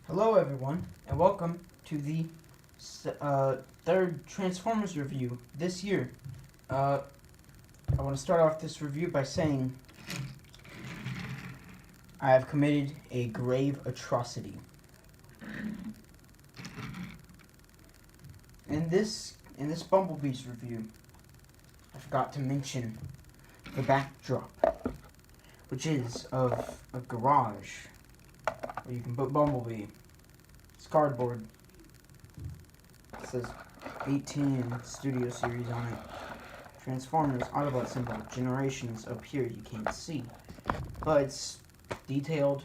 Hello everyone, and welcome to the third Transformers review this year. I want to start off this review by saying I have committed a grave atrocity. In this Bumblebee's review, I forgot to mention the backdrop, which is of a garage where you can put Bumblebee. It's cardboard. It says 18 Studio Series on it. Transformers, Autobot symbol, Generations up here you can't see. But it's detailed.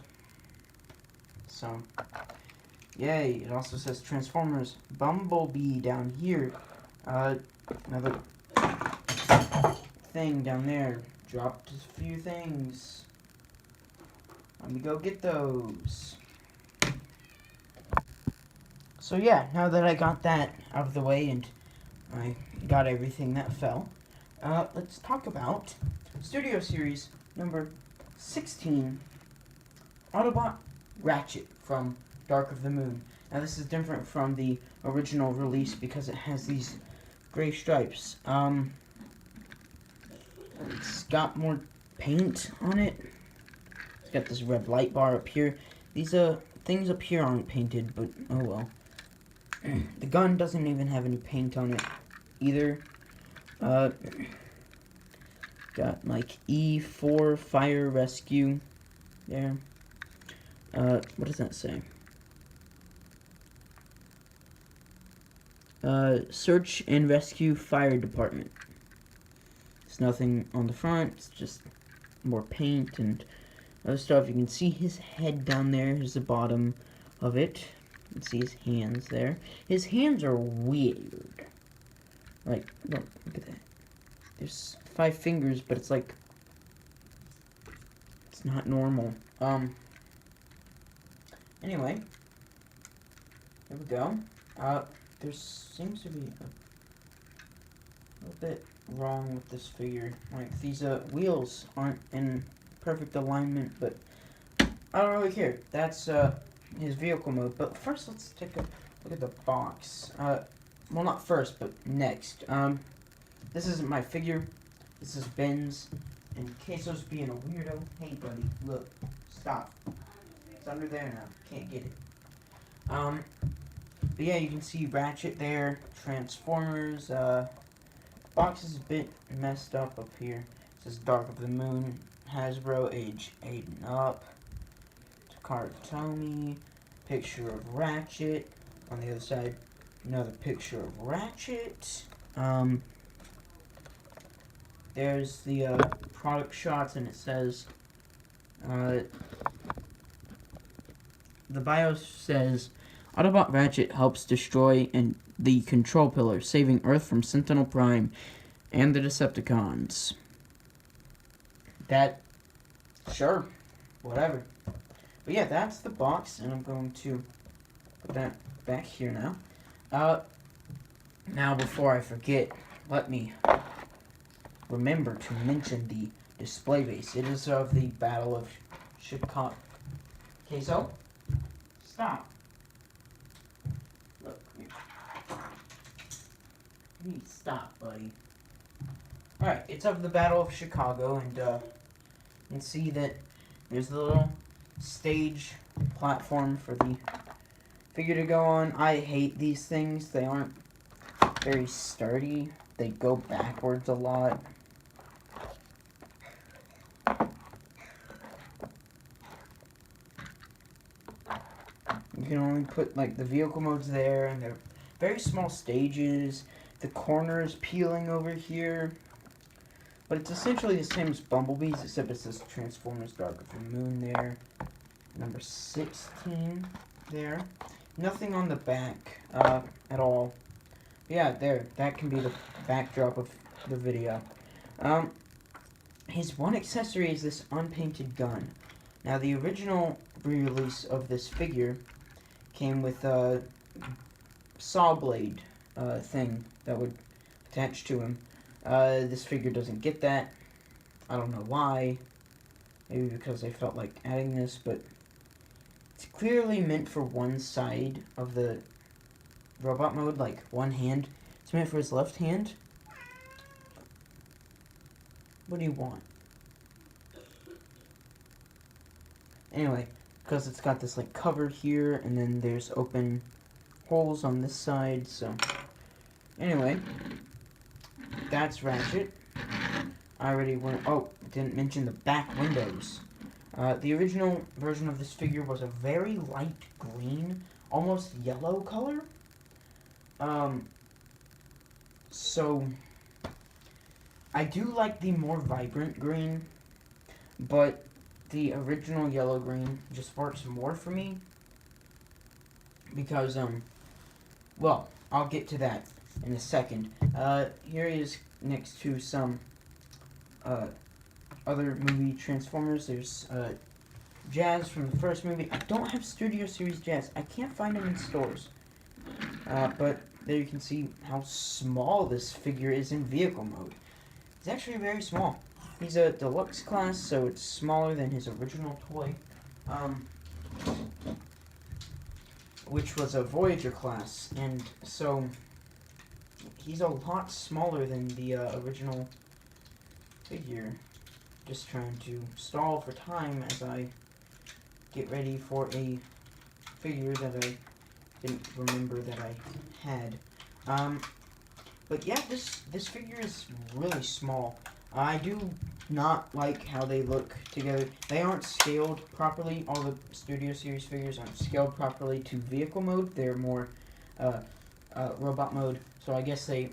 So, yay. It also says Transformers, Bumblebee down here. Another thing down there. Dropped a few things. Let me go get those. So yeah, now that I got that out of the way and I got everything that fell, let's talk about Studio Series number 16, Autobot Ratchet from Dark of the Moon. Now this is different from the original release because it has these gray stripes. It's got more paint on it. It's got this red light bar up here. These things up here aren't painted, but oh well. The gun doesn't even have any paint on it either. Got like E4 fire rescue there. What does that say? Search and rescue fire department. There's nothing on the front, it's just more paint and other stuff. You can see his head down there. Here's the bottom of it. You can see his hands there. His hands are weird. Like, look at that. There's 5 fingers, but it's like, it's not normal. Anyway, here we go. There seems to be a little bit wrong with this figure. Like, these wheels aren't in perfect alignment, but I don't really care. That's his vehicle mode. But first, let's take a look at the box. Well, not first, but next. This isn't my figure. This is Ben's. And Queso's being a weirdo. Hey, buddy, look, stop. It's under there now. Can't get it. But yeah, you can see Ratchet there. Transformers. Box is a bit messed up here. It says Dark of the Moon. Hasbro, age 8 and up. Takara Tomy. Picture of Ratchet. On the other side, another picture of Ratchet. There's the product shots, and it says, the BIOS says, Autobot Ratchet helps destroy the Control Pillar, saving Earth from Sentinel Prime and the Decepticons. Sure, whatever. But yeah, that's the box, and I'm going to put that back here now. Now, before I forget, let me remember to mention the display base. It is of the Battle of Chicago. Queso, stop. Look, please stop, buddy. Alright, it's of the Battle of Chicago, and you can see that there's the little stage platform for the figure to go on. I hate these things. They aren't very sturdy. They go backwards a lot. You can only put like the vehicle modes there, and they're very small stages. The corners peeling over here. But it's essentially the same as Bumblebee's, except it says Transformers Dark of the Moon there. Number 16 there. Nothing on the back at all. But yeah, there. That can be the backdrop of the video. His one accessory is this unpainted gun. Now, the original re-release of this figure came with a saw blade thing that would attach to him. This figure doesn't get that. I don't know why. Maybe because I felt like adding this, but it's clearly meant for one side of the robot mode, like one hand. It's meant for his left hand. What do you want? Anyway, because it's got this like cover here, and then there's open holes on this side, so anyway, that's Ratchet. I already went, oh, didn't mention the back windows. The original version of this figure was a very light green, almost yellow color. So I do like the more vibrant green, but the original yellow green just works more for me because, well, I'll get to that in a second. Here he is next to some other movie Transformers. There's Jazz from the first movie. I don't have Studio Series Jazz. I can't find him in stores. But there you can see how small this figure is in vehicle mode. It's actually very small. He's a deluxe class, so it's smaller than his original toy, which was a Voyager class, and so he's a lot smaller than the original figure. Just trying to stall for time as I get ready for a figure that I didn't remember that I had. But yeah, this figure is really small. I do not like how they look together. They aren't scaled properly. All the Studio Series figures aren't scaled properly to vehicle mode. They're more robot mode. So I guess they,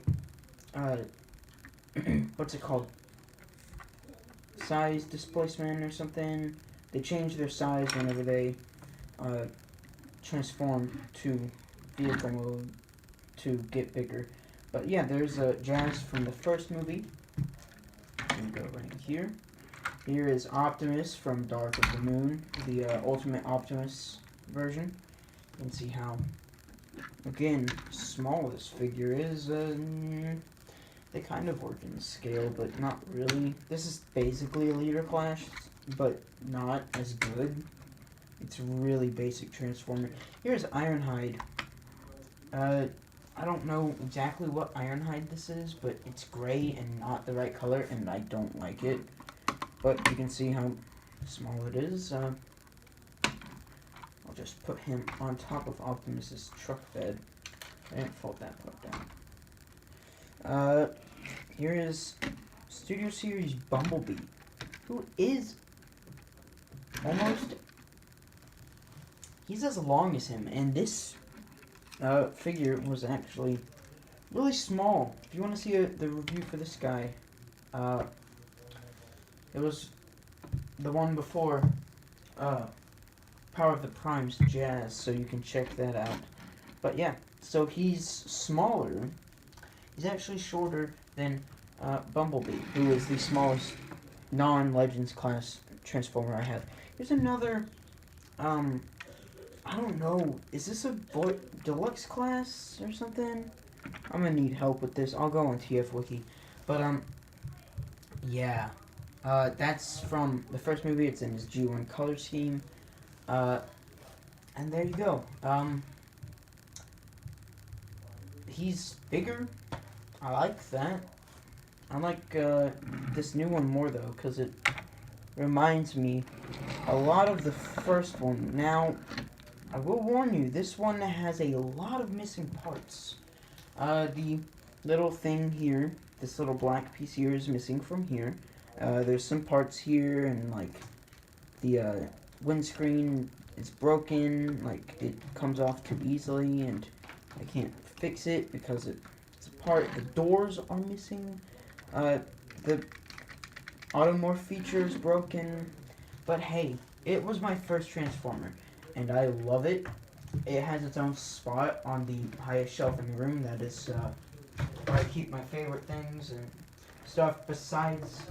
what's it called? Size displacement or something. They change their size whenever they transform to vehicle mode to get bigger. But yeah, there's Jazz from the first movie. I'm gonna go right here. Here is Optimus from Dark of the Moon, the Ultimate Optimus version. You can see how, again, small this figure is. They kind of work in scale, but not really. This is basically a leader class, but not as good. It's really basic Transformer. Here's Ironhide. I don't know exactly what Ironhide this is, but it's gray and not the right color, and I don't like it. But you can see how small it is. I'll just put him on top of Optimus's truck bed. I didn't fold that part down. Here is Studio Series Bumblebee, who is almost, he's as long as him, and this figure was actually really small. If you want to see the review for this guy, it was the one before Power of the Prime's Jazz, so you can check that out. But yeah, so he's smaller. He's actually shorter than Bumblebee, who is the smallest non-Legends class Transformer I have. Here's another, I don't know, is this a deluxe class or something? I'm gonna need help with this. I'll go on TF Wiki. But, yeah. That's from the first movie. It's in his G1 color scheme. And there you go. He's bigger. I like that. I like, this new one more, though, because it reminds me a lot of the first one. Now, I will warn you, this one has a lot of missing parts. The little thing here, this little black piece here is missing from here. There's some parts here, and, like, the, windscreen is broken, like, it comes off too easily, and I can't fix it because it's apart. The doors are missing. The automorph feature is broken. But hey, it was my first Transformer, and I love it. It has its own spot on the highest shelf in the room. That is where I keep my favorite things and stuff besides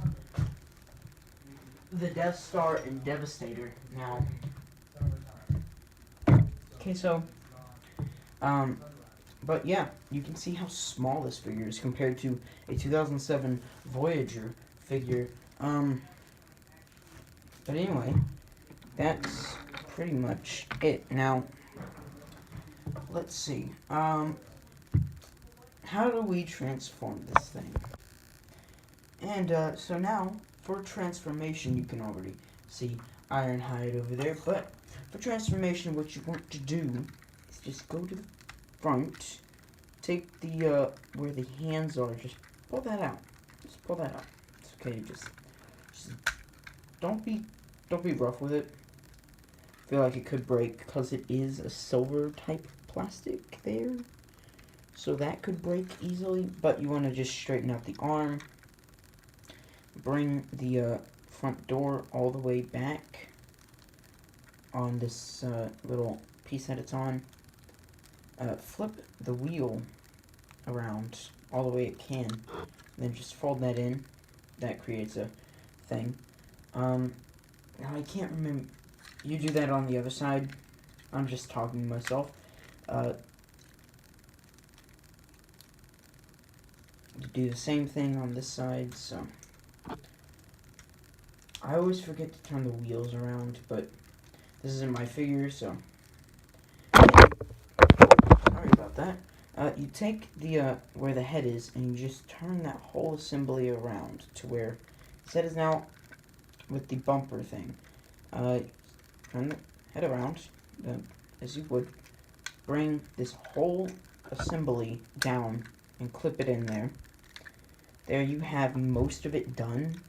the Death Star and Devastator. Now, okay, so, but yeah, you can see how small this figure is compared to a 2007 Voyager figure. But anyway, that's pretty much it. Now, let's see. How do we transform this thing? And so now, for transformation, you can already see Ironhide over there. But for transformation, what you want to do is just go to the front, take the where the hands are, just pull that out. Just pull that out. It's okay. Just don't be rough with it. I feel like it could break because it is a silver type plastic there, so that could break easily. But you want to just straighten out the arm. Bring the front door all the way back on this little piece that it's on. Flip the wheel around all the way it can, and then just fold that in. That creates a thing. Now I can't remember. You do that on the other side. I'm just talking to myself. You do the same thing on this side, so I always forget to turn the wheels around, but this isn't my figure, so sorry about that. You take the where the head is, and you just turn that whole assembly around to where the head is now with the bumper thing. Turn the head around, as you would. Bring this whole assembly down and clip it in there. There you have most of it done.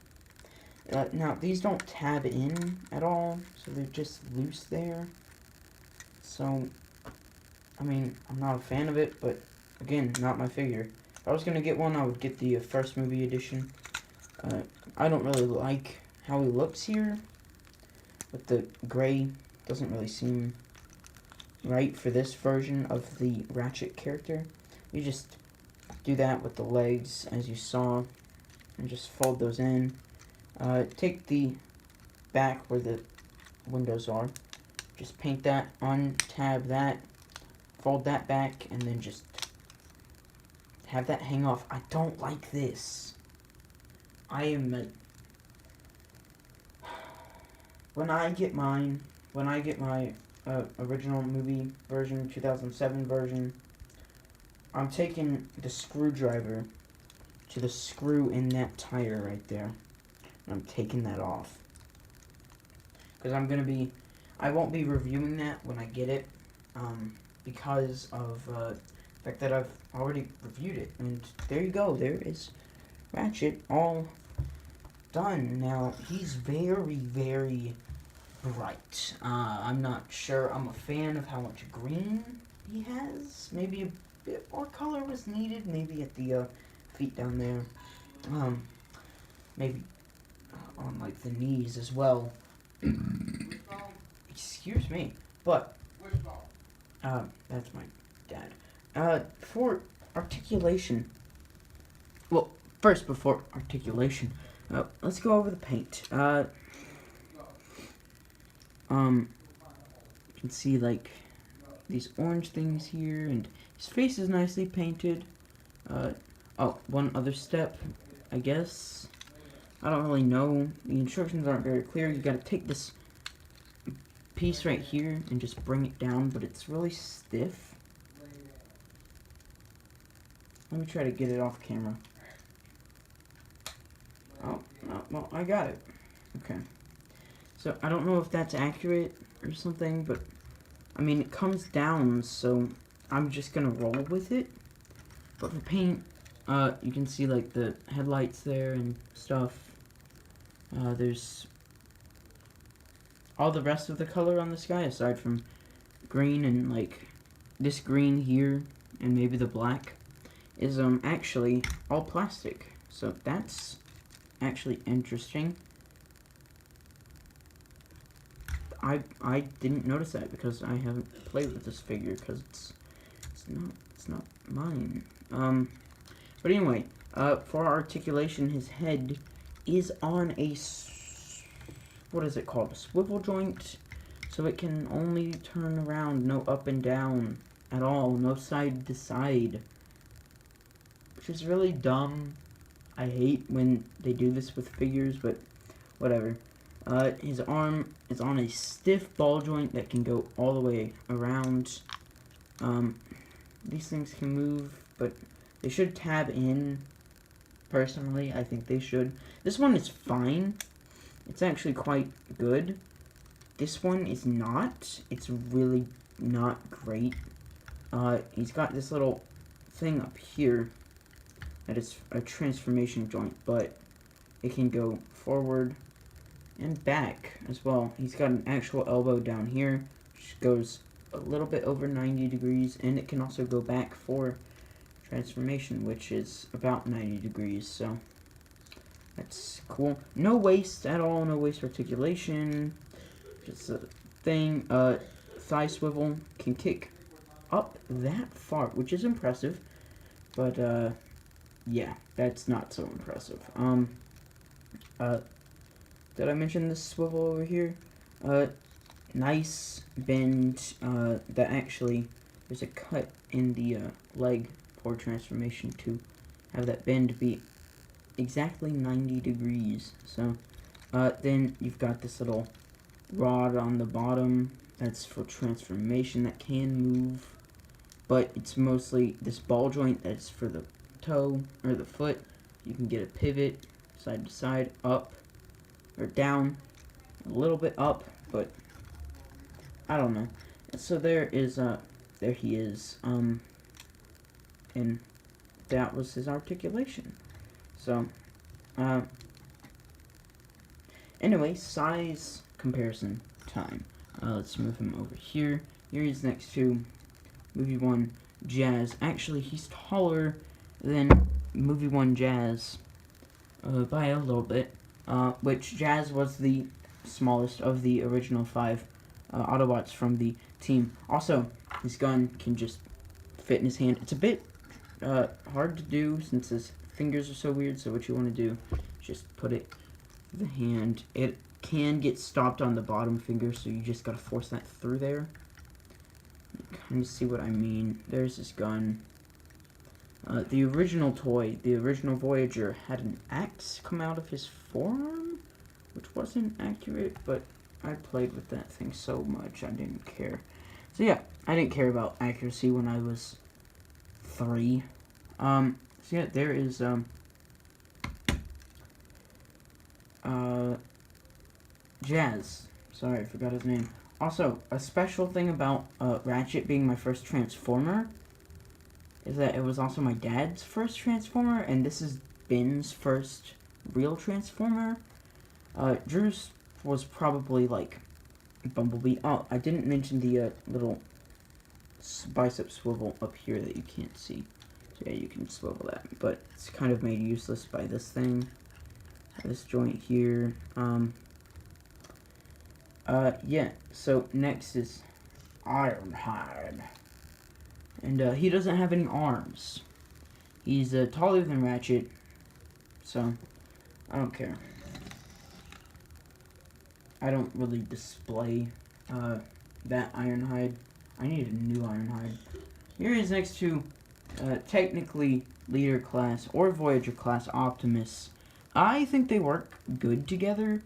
Now, these don't tab in at all, so they're just loose there. So, I mean, I'm not a fan of it, but again, not my figure. If I was going to get one, I would get the first movie edition. I don't really like how he looks here, but the gray doesn't really seem right for this version of the Ratchet character. You just do that with the legs, as you saw, and just fold those in. Take the back where the windows are, just paint that, untab that, fold that back, and then just have that hang off. I don't like this. When I get my original movie version, 2007 version, I'm taking the screwdriver to the screw in that tire right there. And I'm taking that off. Because I won't be reviewing that when I get it, because of the fact that I've already reviewed it. And there you go, there is Ratchet all done. Now, he's very, very bright. I'm not sure I'm a fan of how much green he has. Maybe a bit more color was needed, maybe at the feet down there. Maybe on like the knees as well. Excuse me, but that's my dad. For articulation, well, first before articulation, let's go over the paint. You can see like these orange things here, and his face is nicely painted. Oh, one other step, I guess. I don't really know. The instructions aren't very clear. You gotta take this piece right here and just bring it down, but it's really stiff. Let me try to get it off camera. Oh, well, I got it. Okay. So, I don't know if that's accurate or something, but, I mean, it comes down, so I'm just gonna roll with it. But for paint, you can see, like, the headlights there and stuff. There's all the rest of the color on the sky, aside from green and, like, this green here, and maybe the black, is, actually all plastic. So, that's actually interesting. I didn't notice that because I haven't played with this figure, because it's not mine. But anyway, for articulation, his head is on a, what is it called? A swivel joint, so it can only turn around, no up and down at all, no side to side, which is really dumb. I hate when they do this with figures, but whatever. His arm is on a stiff ball joint that can go all the way around. These things can move, but they should tab in. Personally, I think they should. This one is fine. It's actually quite good. This one is not. It's really not great. He's got this little thing up here that is a transformation joint, but it can go forward and back as well. He's got an actual elbow down here, which goes a little bit over 90 degrees, and it can also go back for transformation, which is about 90 degrees, so that's cool. No waist at all, no waist articulation, just a thing. Thigh swivel, can kick up that far, which is impressive, but yeah, that's not so impressive. Did I mention this swivel over here? Nice bend, that actually, there's a cut in the leg for transformation to have that bend be exactly 90 degrees. So, then you've got this little rod on the bottom that's for transformation that can move, but it's mostly this ball joint that's for the toe or the foot. You can get a pivot side to side, up or down, a little bit up, but I don't know. So there is there he is, and that was his articulation. So anyway, size comparison time. Let's move him over here. Here he's next to Movie 1 Jazz. Actually, he's taller than Movie 1 Jazz by a little bit, which Jazz was the smallest of the original 5 Autobots from the team. Also, his gun can just fit in his hand. It's a bit hard to do since his fingers are so weird, so what you want to do is just put it in the hand. It can get stopped on the bottom finger, so you just gotta force that through there. Kind of see what I mean. There's his gun. The original toy, the original Voyager, had an axe come out of his forearm, which wasn't accurate, but I played with that thing so much I didn't care. So yeah, I didn't care about accuracy when I was 3. So yeah, there is Jazz. Sorry, I forgot his name. Also, a special thing about Ratchet being my first Transformer is that it was also my dad's first Transformer, and this is Ben's first real Transformer. Drew's was probably like Bumblebee. Oh, I didn't mention the little bicep swivel up here that you can't see. So yeah, you can swivel that, but it's kind of made useless by this thing. This joint here. Yeah, so next is Ironhide. And he doesn't have any arms. He's taller than Ratchet, so I don't care. I don't really display that Ironhide. I need a new Ironhide. Here he is next to technically Leader class or Voyager class Optimus. I think they work good together,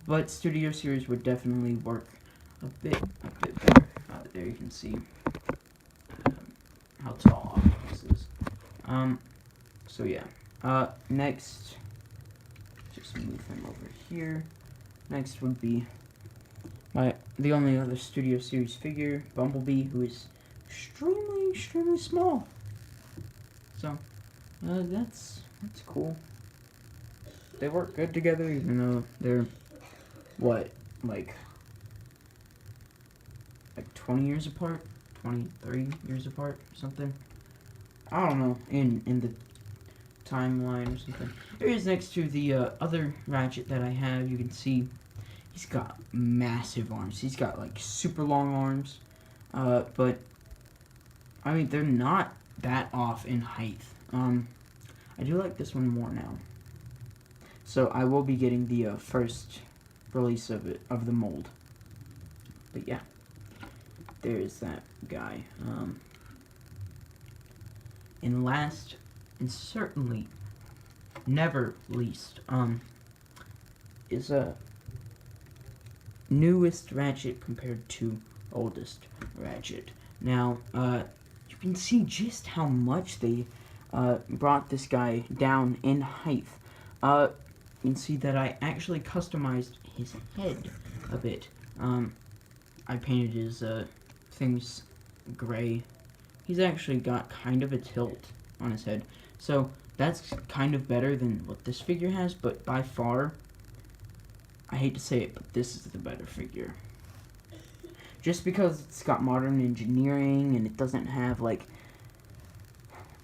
but Studio Series would definitely work a bit better. There you can see how tall Optimus is. So yeah. Next, just move him over here. Next would be the only other Studio Series figure, Bumblebee, who is extremely small. So that's cool. They work good together, even though they're like 20 years apart, 23 years apart, or something. I don't know, in the timeline or something. Here he is next to the other Ratchet that I have. You can see he's got massive arms. He's got like super long arms, but I mean they're not that off in height. I do like this one more now. So I will be getting the first release of the mold. But yeah, there's that guy. And last, and certainly never least, is newest Ratchet compared to oldest Ratchet. Now, you can see just how much they brought this guy down in height. You can see that I actually customized his head a bit. I painted his things gray. He's actually got kind of a tilt on his head. So that's kind of better than what this figure has, but by far, I hate to say it, but this is the better figure. Just because it's got modern engineering and it doesn't have, like,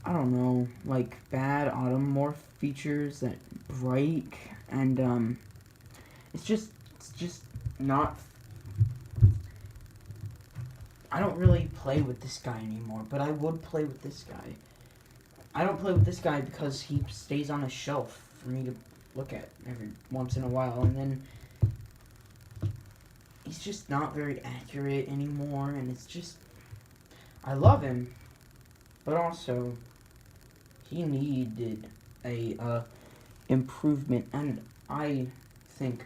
I don't know, like, bad automorph features that break, and, it's just not... I don't really play with this guy anymore, but I would play with this guy. I don't play with this guy because he stays on a shelf for me to look at every once in a while, and then he's just not very accurate anymore, and it's just... I love him, but also he needed a improvement, and I think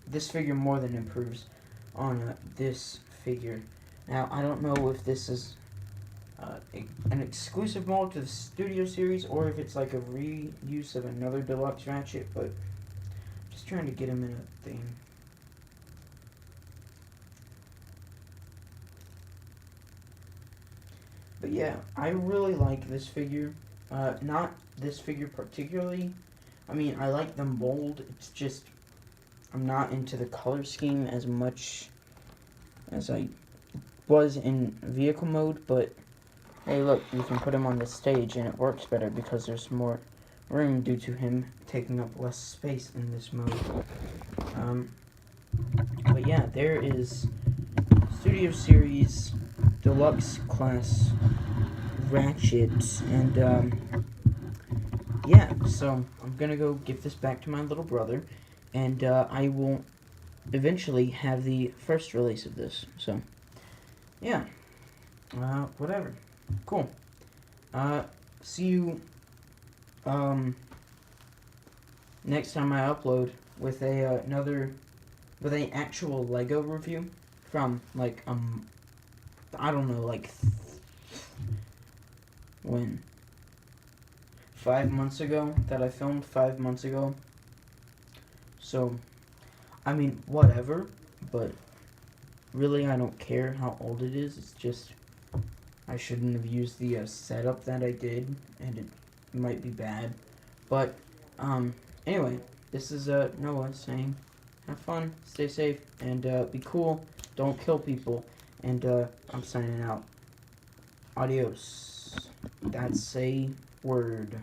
this figure more than improves on this figure. Now, I don't know if this is an exclusive mold to the Studio Series, or if it's like a reuse of another deluxe Ratchet, but just trying to get him in a thing. But yeah, I really like this figure. Not this figure particularly. I mean, I like the mold, it's just I'm not into the color scheme as much as I was in vehicle mode, but hey, look, you can put him on the stage and it works better because there's more room due to him taking up less space in this mode. But yeah, there is Studio Series Deluxe Class Ratchet, and yeah, so I'm gonna go give this back to my little brother, and I will eventually have the first release of this, so yeah, whatever. Cool. See you next time I upload with with an actual Lego review from like I don't know, like when 5 months ago that I filmed 5 months ago. So I mean, whatever, but really I don't care how old it is. It's just I shouldn't have used the setup that I did, and it might be bad. But anyway, this is Noah saying, have fun, stay safe, and be cool. Don't kill people. And I'm signing out. Adios. That's a word.